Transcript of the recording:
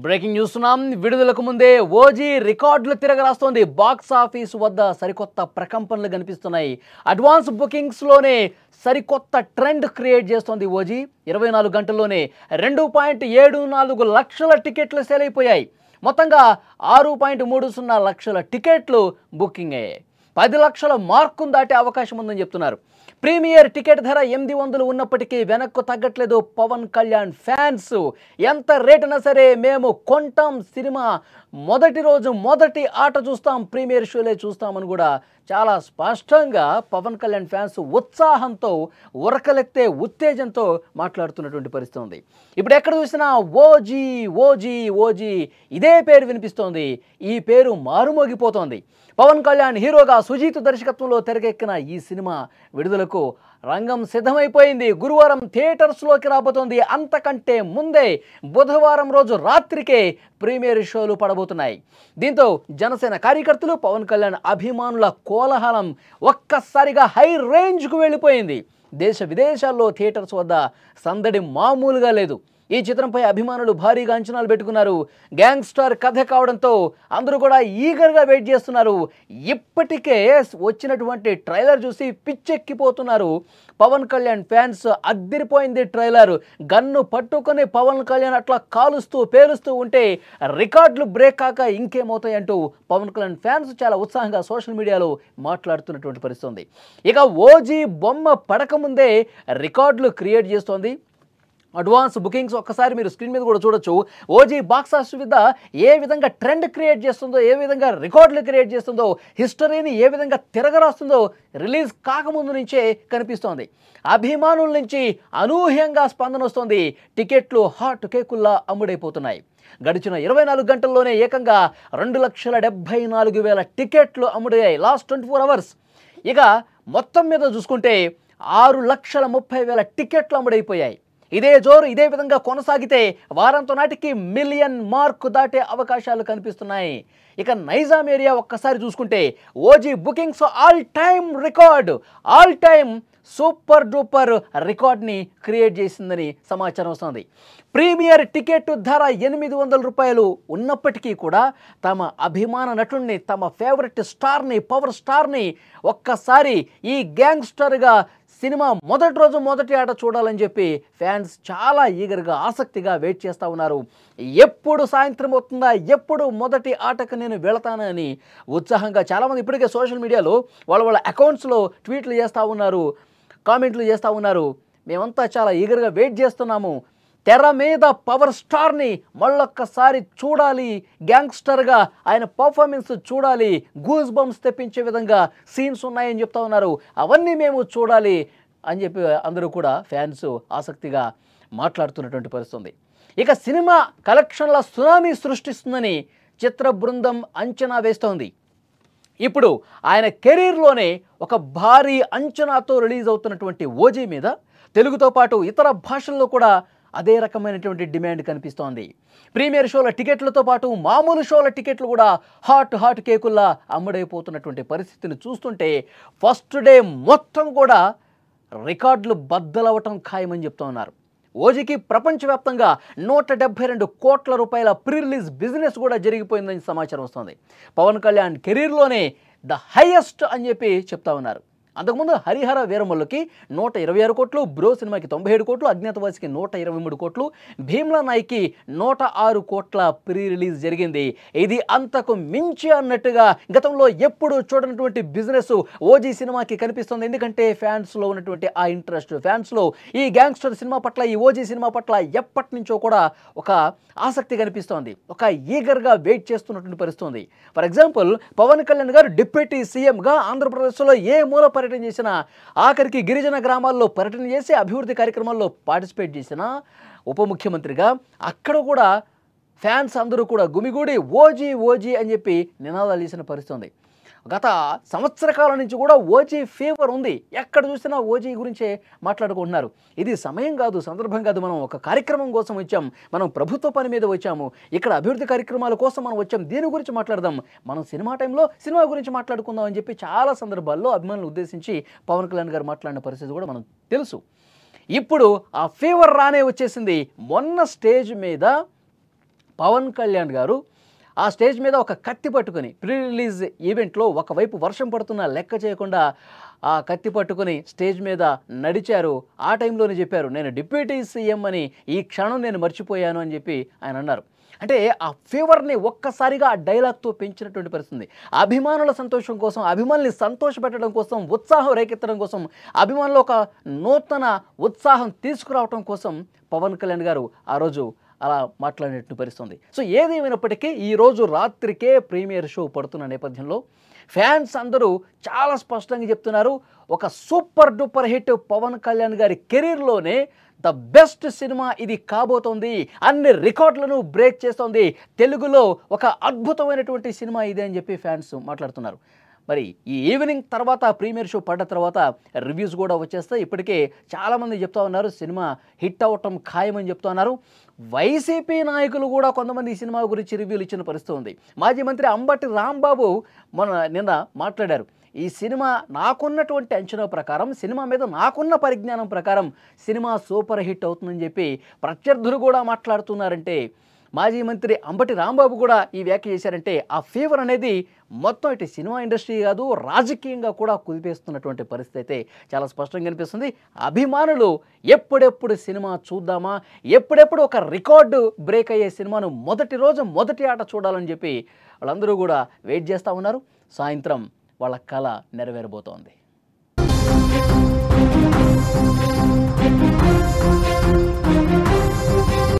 Breaking news విడుదలకు ముందే OG రికార్డులు తిరగరాస్తోంది. బాక్స్ ఆఫీస్ వద్ద సరికొత్త ప్రకంపనలు కనిపిస్తున్నాయి. అడ్వాన్స్ బుకింగ్స్ లోనే సరికొత్త ట్రెండ్ క్రియేట్ చేస్తోంది ఓజీ. 24 గంటల్లోనే 2.74 లక్షల టికెట్లు సేల్ అయిపోయాయి. మొత్తంగా 6.30 లక్షల టికెట్లు బుకింగ్ అయ్యాయి. 10 లక్షల మార్కును దాటే అవకాశం ఉందని చెప్తున్నారు. ప్రీమియర్ టికెట్ ధర 800 ఉన్నప్పటికీ వెనక్కు తగ్గట్లేదు పవన్ కళ్యాణ్ ఫ్యాన్స్. ఎంత రేటునా సరే మేము కొంటాం, సినిమా మొదటి రోజు మొదటి ఆట చూస్తాం, ప్రీమియర్ షోలే చూస్తామని కూడా చాలా స్పష్టంగా పవన్ కళ్యాణ్ ఫ్యాన్స్ ఉత్సాహంతో ఉరకలెత్తే ఉత్తేజంతో మాట్లాడుతున్నటువంటి పరిస్థితి ఉంది. ఇప్పుడు ఎక్కడ చూసినా ఓజీ ఓజీ ఓజీ ఇదే పేరు వినిపిస్తోంది. ఈ పేరు మారుమోగిపోతోంది. పవన్ కళ్యాణ్ హీరోగా సుజీత్ దర్శకత్వంలో తెరకెక్కిన ఈ సినిమా విడుదలకు రంగం సిద్ధమైపోయింది. గురువారం థియేటర్స్లోకి రాబోతోంది. అంతకంటే ముందే బుధవారం రోజు రాత్రికే ప్రీమియర్ షోలు పడబోతున్నాయి. దీంతో జనసేన కార్యకర్తలు, పవన్ కళ్యాణ్ అభిమానుల కోలాహలం ఒక్కసారిగా హై రేంజ్కు వెళ్ళిపోయింది. దేశ విదేశాల్లో థియేటర్స్ వద్ద సందడి మామూలుగా లేదు. ఈ చిత్రంపై అభిమానులు భారీగా అంచనాలు పెట్టుకున్నారు. గ్యాంగ్స్టర్ కథ కావడంతో అందరూ కూడా ఈగర్గా వెయిట్ చేస్తున్నారు. ఇప్పటికే వచ్చినటువంటి ట్రైలర్ చూసి పిచ్చెక్కిపోతున్నారు పవన్ కళ్యాణ్ ఫ్యాన్స్. అద్దిరిపోయింది ట్రైలర్. గన్ను పట్టుకొని పవన్ కళ్యాణ్ అట్లా కాలుస్తూ పేలుస్తూ ఉంటే రికార్డులు బ్రేక్ కాక ఇంకేమవుతాయంటూ పవన్ కళ్యాణ్ ఫ్యాన్స్ చాలా ఉత్సాహంగా సోషల్ మీడియాలో మాట్లాడుతున్నటువంటి పరిస్థితి ఉంది. ఇక ఓజీ బొమ్మ పడకముందే రికార్డులు క్రియేట్ చేస్తోంది. అడ్వాన్స్ బుకింగ్స్ ఒక్కసారి మీరు స్క్రీన్ మీద కూడా చూడొచ్చు. ఓజీ బాక్స్ ఆఫీస్ వద్ద ఏ విధంగా ట్రెండ్ క్రియేట్ చేస్తుందో, ఏ విధంగా రికార్డులు క్రియేట్ చేస్తుందో, హిస్టరీని ఏ విధంగా తిరగరాస్తుందో రిలీజ్ కాకముందు నుంచే కనిపిస్తోంది. అభిమానుల నుంచి అనూహ్యంగా స్పందన వస్తుంది. టికెట్లు హాట్ కేకుల్లా అమ్ముడైపోతున్నాయి. గడిచిన 24 గంటల్లోనే ఏకంగా 2,74,000 టికెట్లు అమ్ముడయ్యాయి లాస్ట్ 24 అవర్స్. ఇక మొత్తం మీద చూసుకుంటే 6,30,000 టికెట్లు అమ్ముడైపోయాయి. ఇదే జోరు ఇదే విధంగా కొనసాగితే వారంతో నాటికి మిలియన్ మార్కు దాటే అవకాశాలు కనిపిస్తున్నాయి. ఇక నైజాం ఏరియా ఒక్కసారి చూసుకుంటే OG bookings all time record, all time super duper రికార్డ్ని క్రియేట్ చేసిందని సమాచారం వస్తుంది. ప్రీమియర్ టికెట్ ధర 800 రూపాయలు ఉన్నప్పటికీ కూడా తమ అభిమాన నటుడిని, తమ ఫేవరెట్ స్టార్ని, పవర్ స్టార్ని ఒక్కసారి ఈ గ్యాంగ్స్టర్గా సినిమా మొదటి రోజు మొదటి ఆట చూడాలని చెప్పి ఫ్యాన్స్ చాలా ఈగర్గా ఆసక్తిగా వెయిట్ చేస్తూ ఉన్నారు. ఎప్పుడు సాయంత్రం అవుతుందా, ఎప్పుడు మొదటి ఆటకు నేను వెళతానని ఉత్సాహంగా చాలామంది ఇప్పటికే సోషల్ మీడియాలో వాళ్ళ అకౌంట్స్లో ట్వీట్లు చేస్తూ ఉన్నారు, కామెంట్లు చేస్తూ ఉన్నారు. మేమంతా చాలా ఈగర్గా వెయిట్ చేస్తున్నాము. తెర మీద పవర్ స్టార్ని మళ్ళొక్కసారి చూడాలి, గ్యాంగ్స్టర్గా ఆయన పర్ఫార్మెన్స్ చూడాలి, గూస్ బంప్స్ తెప్పించే విధంగా సీన్స్ ఉన్నాయని చెప్తా ఉన్నారు. అవన్నీ మేము చూడాలి అని చెప్పి అందరూ కూడా ఫ్యాన్స్ ఆసక్తిగా మాట్లాడుతున్నటువంటి పరిస్థితి. ఇక సినిమా కలెక్షన్ల సునామీ సృష్టిస్తుందని చిత్ర బృందం అంచనా వేస్తోంది. ఇప్పుడు ఆయన కెరీర్లోనే ఒక భారీ అంచనాతో రిలీజ్ అవుతున్నటువంటి ఓజీ మీద తెలుగుతో పాటు ఇతర భాషల్లో కూడా అదే రకమైనటువంటి డిమాండ్ కనిపిస్తోంది. ప్రీమియర్ షోల టికెట్లతో పాటు మామూలు షోల టికెట్లు కూడా హాట్ కేకుల్లా అమ్ముడైపోతున్నటువంటి పరిస్థితిని చూస్తుంటే ఫస్ట్ డే మొత్తం కూడా రికార్డులు బద్దలవటం ఖాయమని చెప్తూ ఉన్నారు. ఓజీకి ప్రపంచవ్యాప్తంగా 172 కోట్ల రూపాయల ప్రీ రిలీజ్ బిజినెస్ కూడా జరిగిపోయిందని సమాచారం వస్తుంది. పవన్ కళ్యాణ్ కెరీర్లోనే ద హైయెస్ట్ అని చెప్పి చెప్తా ఉన్నారు. అంతకుముందు హరిహర వీరమల్లుకి 126 కోట్లు, బ్రో సినిమాకి 97 కోట్లు, అజ్ఞాతవాసికి 123 కోట్లు, భీమ్లా నాయ్కి 106 కోట్ల ప్రీ రిలీజ్ జరిగింది. ఇది అంతకు మించి అన్నట్టుగా గతంలో ఎప్పుడు చూడనటువంటి బిజినెస్ ఓజీ సినిమాకి కనిపిస్తుంది. ఎందుకంటే ఫ్యాన్స్లో ఉన్నటువంటి ఆ ఇంట్రెస్ట్, ఫ్యాన్స్లో ఈ గ్యాంగ్స్టర్ సినిమా పట్ల, ఈ ఓజీ సినిమా పట్ల ఎప్పటి నుంచో కూడా ఒక ఆసక్తి కనిపిస్తోంది, ఒక ఈగర్గా వెయిట్ చేస్తున్నటువంటి పరిస్థితి. ఫర్ ఎగ్జాంపుల్ పవన్ కళ్యాణ్ గారు డిప్యూటీ సీఎంగా ఆంధ్రప్రదేశ్లో ఏ మూల పర్యటన చేసినా, ఆఖరికి గిరిజన గ్రామాల్లో పర్యటన చేసి అభివృద్ధి కార్యక్రమాల్లో పార్టిసిపేట్ చేసిన ఉప ముఖ్యమంత్రిగా అక్కడ కూడా ఫ్యాన్స్ అందరూ కూడా గుమిగూడి ఓజీ ఓజీ అని చెప్పి నినాదాలు చేసిన పరిస్థితి ఉంది. గత సంవత్సర కాలం నుంచి కూడా ఓజీ ఫీవర్ ఉంది. ఎక్కడ చూసినా ఓజీ గురించే మాట్లాడుకుంటున్నారు. ఇది సమయం కాదు, సందర్భం కాదు. మనం ఒక కార్యక్రమం కోసం వచ్చాం, మనం ప్రభుత్వ పని మీద వచ్చాము, ఇక్కడ అభివృద్ధి కార్యక్రమాల కోసం మనం వచ్చాం, దీని గురించి మాట్లాడదాం, మనం సినిమా టైంలో సినిమా గురించి మాట్లాడుకుందాం అని చెప్పి చాలా సందర్భాల్లో అభిమానులు ఉద్దేశించి పవన్ కళ్యాణ్ గారు మాట్లాడిన పరిస్థితి కూడా మనం తెలుసు. ఇప్పుడు ఆ ఫీవర్ రానే వచ్చేసింది. మొన్న స్టేజ్ మీద పవన్ కళ్యాణ్ గారు ఆ స్టేజ్ మీద ఒక కత్తి పట్టుకొని ప్రీ రిలీజ్ ఈవెంట్లో ఒకవైపు వర్షం పడుతున్నా లెక్క చేయకుండా ఆ కత్తి పట్టుకొని స్టేజ్ మీద నడిచారు. ఆ టైంలోనే చెప్పారు, నేను డిప్యూటీ సీఎం అని ఈ క్షణం నేను మర్చిపోయాను అని చెప్పి ఆయన అన్నారు. అంటే ఆ ఫీవర్ని ఒక్కసారిగా ఆ డైలాగ్తో పెంచినటువంటి పరిస్థితి. అభిమానుల సంతోషం కోసం, అభిమానుల్ని సంతోషపెట్టడం కోసం, ఉత్సాహం రేకెత్తడం కోసం, అభిమానులు ఒక నూతన ఉత్సాహం తీసుకురావడం కోసం పవన్ కళ్యాణ్ గారు ఆ రోజు అలా మాట్లాడినట్టు పరిస్థితుంది. సో ఏదేమైనప్పటికీ ఈరోజు రాత్రికే ప్రీమియర్ షో పడుతున్న నేపథ్యంలో ఫ్యాన్స్ అందరూ చాలా స్పష్టంగా చెప్తున్నారు, ఒక super duper hit Pawan Kalyan గారి కెరీర్లోనే ద బెస్ట్ సినిమా ఇది కాబోతోంది, అన్ని రికార్డులను బ్రేక్ చేస్తోంది, తెలుగులో ఒక అద్భుతమైనటువంటి సినిమా ఇది అని చెప్పి ఫ్యాన్స్ మాట్లాడుతున్నారు. మరి ఈ ఈవినింగ్ తర్వాత ప్రీమియర్ షో పడ్డ తర్వాత రివ్యూస్ కూడా వచ్చేస్తాయి. ఇప్పటికే చాలామంది చెప్తా ఉన్నారు సినిమా హిట్ అవ్వటం ఖాయమని చెప్తా ఉన్నారు. వైసీపీ నాయకులు కూడా కొంతమంది ఈ సినిమా గురించి రివ్యూలు ఇచ్చిన పరిస్థితి ఉంది. మాజీ మంత్రి అంబటి రాంబాబు నిన్న మాట్లాడారు, ఈ సినిమా నాకున్నటువంటి అంచనా ప్రకారం, సినిమా మీద నాకున్న పరిజ్ఞానం ప్రకారం సినిమా సూపర్ హిట్ అవుతుందని చెప్పి ప్రత్యర్థులు కూడా మాట్లాడుతున్నారంటే, మాజీ మంత్రి అంబటి రాంబాబు కూడా ఈ వ్యాఖ్య చేశారంటే ఆ ఫీవర్ అనేది మొత్తం ఇటు సినిమా ఇండస్ట్రీ కాదు రాజకీయంగా కూడా కుదిపేస్తున్నటువంటి పరిస్థితి అయితే చాలా స్పష్టంగా కనిపిస్తుంది. అభిమానులు ఎప్పుడెప్పుడు సినిమా చూద్దామా, ఎప్పుడెప్పుడు ఒక రికార్డు బ్రేక్ అయ్యే సినిమాను మొదటి రోజు మొదటి ఆట చూడాలని చెప్పి వాళ్ళందరూ కూడా వెయిట్ చేస్తూ ఉన్నారు. సాయంత్రం వాళ్ళ కళ నెరవేరబోతోంది.